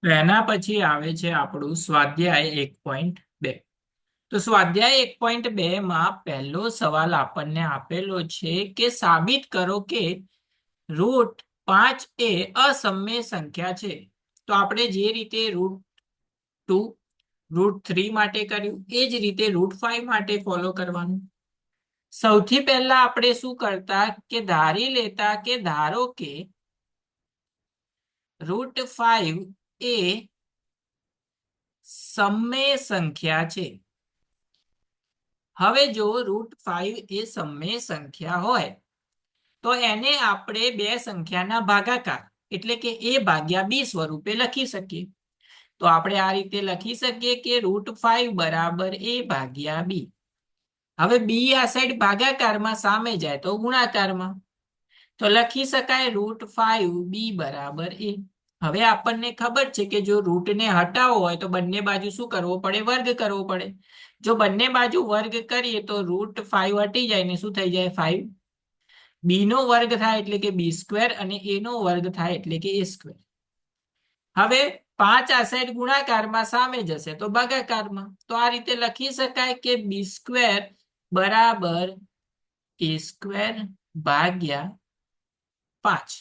તો એના પછી આવે છે આપણું સ્વાધ્યાય 1.2. તો સ્વાધ્યાય 1.2 માં પહેલો સવાલ આપણને આપેલો છે કે સાબિત કરો કે √5 એ અસમય સંખ્યા છે. તો આપણે જે રીતે √2 √3 માટે કર્યું એ જ રીતે √5 માટે ફોલો કરવાનું. સૌથી પહેલા આપણે શું કરતા કે ધારી લેતા કે ધારો કે √5 એ સમય સંખ્યા છે. હવે જો √5 એ સમય સંખ્યા હોય તો એને આપણે બે સંખ્યાના ભાગાકાર એટલે કે a ભાગ્યા b સ્વરૂપે લખી શકીએ. તો આપણે આ રીતે લખી શકીએ કે √5 બરાબર a ભાગ્યા b. હવે બી આ સાઈડ ભાગાકારમાં સામે જાય તો ગુણાકારમાં, તો લખી શકાય √5 b બરાબર a. હવે આપણને ખબર છે કે જો રૂટને હટાવવો હોય તો બંને બાજુ શું કરવો પડે? વર્ગ કરવો પડે. જો બંને બાજુ વર્ગ કરીએ તો √5 હટી જાય ને શું થઈ જાય? 5. બી નો વર્ગ થાય એટલે કે b² અને a નો વર્ગ થાય એટલે કે a². હવે 5 આ સાઈડ ગુણાકારમાં સામે જશે તો ભાગાકારમાં, તો આ રીતે લખી શકાય કે b² બરાબર a² ભાગ્યા 5.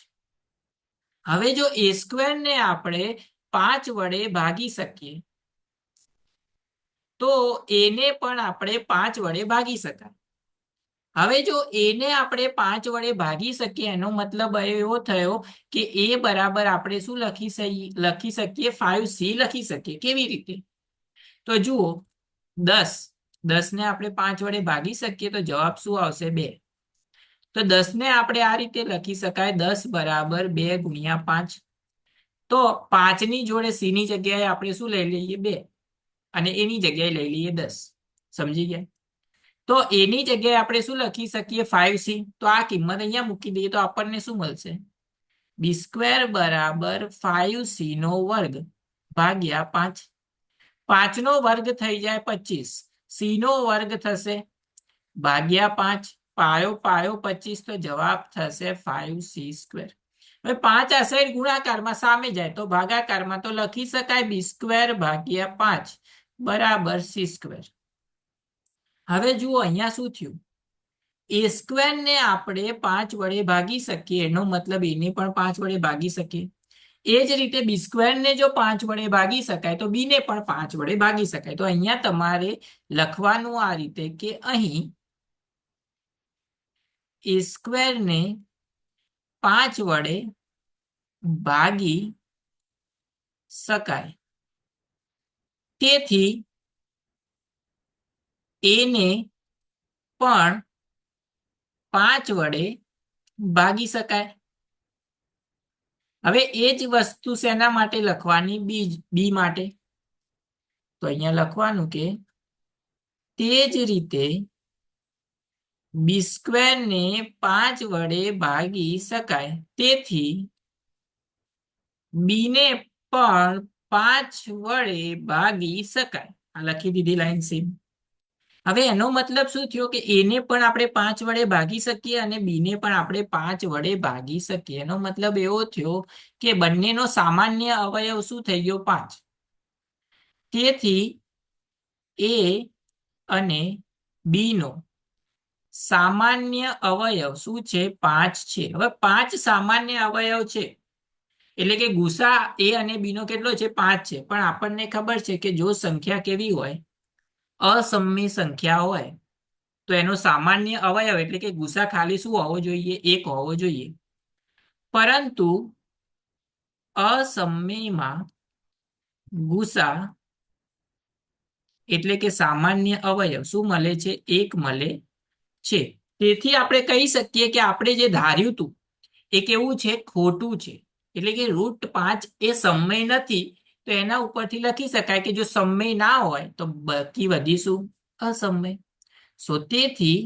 હવે જો a² ને આપણે 5 વડે ભાગી શકીએ તો a ને પણ આપણે 5 વડે ભાગી શકાય. હવે જો a ને આપણે 5 વડે ભાગી શકીએ એનો મતલબ એવો થયો કે a બરાબર આપણે શું લખી શકીએ? 5c લખી શકીએ. કેવી રીતે? તો જુઓ, 10 ને આપણે 5 વડે ભાગી શકીએ તો જવાબ શું આવશે? 2. તો 10 ને આપણે આ રીતે લખી શકાય 10 બરાબર 2 ગુણ્યા 5. તો 5 ની જોડે c ની જગ્યાએ આપણે શું લઈ લઈએ? 2 અને એની જગ્યાએ લઈ લઈએ 10. સમજી ગયા? તો એની જગ્યાએ આપણે શું લખી શકીએ? 5c. તો આ કિંમત અહીંયા મૂકી દઈએ તો આપણને શું મળશે? b² બરાબર 5c નો વર્ગ ભાગ્યા 5. 5 નો વર્ગ થઈ જાય 25, c નો વર્ગ થશે ભાગ્યા 5, પાયો પાયો 25, તો જવાબ થશે 5c². હવે 5 આ સાઈડ ગુણાકારમાં સામે જાય તો ભાગાકારમાં, તો લખી શકાય b² ભાગ્યા 5 બરાબર c². હવે જુઓ અહીંયા શું થયું? a² ને આપણે 5 વડે ભાગી શકીએ એનો મતલબ એને પણ 5 વડે ભાગી શકીએ. એ જ રીતે b² ને જો 5 વડે ભાગી શકાય તો b ને પણ 5 વડે ભાગી શકાય. તો અહીંયા તમારે લખવાનું આ રીતે કે અહીં a² ને 5 વડે ભાગી શકાય, તેથી a ને પણ 5 વડે ભાગી શકાય. હવે એ જ વસ્તુ શેના માટે લખવાની? બી માટે. તો અહીંયા લખવાનું કે તે જ રીતે b² ને 5 વડે ભાગી શકાય, તેથી બી ને પણ 5 વડે ભાગી શકાય. આ લખી દીધી લાઈન સેમ. હવે એનો મતલબ શું થયો કે a ને પણ આપણે 5 વડે ભાગી શકીએ અને b ને પણ આપણે 5 વડે ભાગી શકીએ. એનો મતલબ એવો થયો કે બંનેનો સામાન્ય અવયવ શું થઈ ગયો? 5. તેથી a અને b નો સામાન્ય અવયવ શું છે? 5 છે. હવે 5 સામાન્ય અવયવ છે એટલે કે ગુસા a અને b નો કેટલો છે? 5 છે. પણ આપણને ખબર છે કે જો સંખ્યા કેવી હોય? અસમય સંખ્યા હોય તો એનો સામાન્ય અવયવ એટલે કે ગુસા ખાલી શું હોવો જોઈએ? 1 હોવો જોઈએ. પરંતુ અસમયમાં ગુસા એટલે કે સામાન્ય અવયવ શું મળે છે? 1 મળે છે. તેથી આપણે કહી શકીએ કે આપણે જે ધાર્યું હતું એ કેવું છે? ખોટું છે. એટલે કે √5 એ સમય નથી. તો એના ઉપરથી લખી શકાય કે જો સમય ના હોય તો બાકી બધી શું? અસમય. તેથી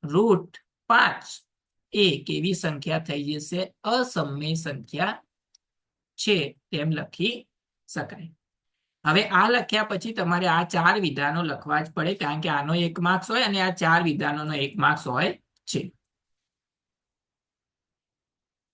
√5 એ કેવી સંખ્યા થઈ જશે? અસમય સંખ્યા છે તેમ લખી શકાય. હવે આ લખ્યા પછી તમારે આ 4 વિધાનો લખવા જ પડે, કારણ કે આનો 1 માર્ક્સ હોય અને આ 4 વિધાનોનો 1 માર્ક્સ હોય છે.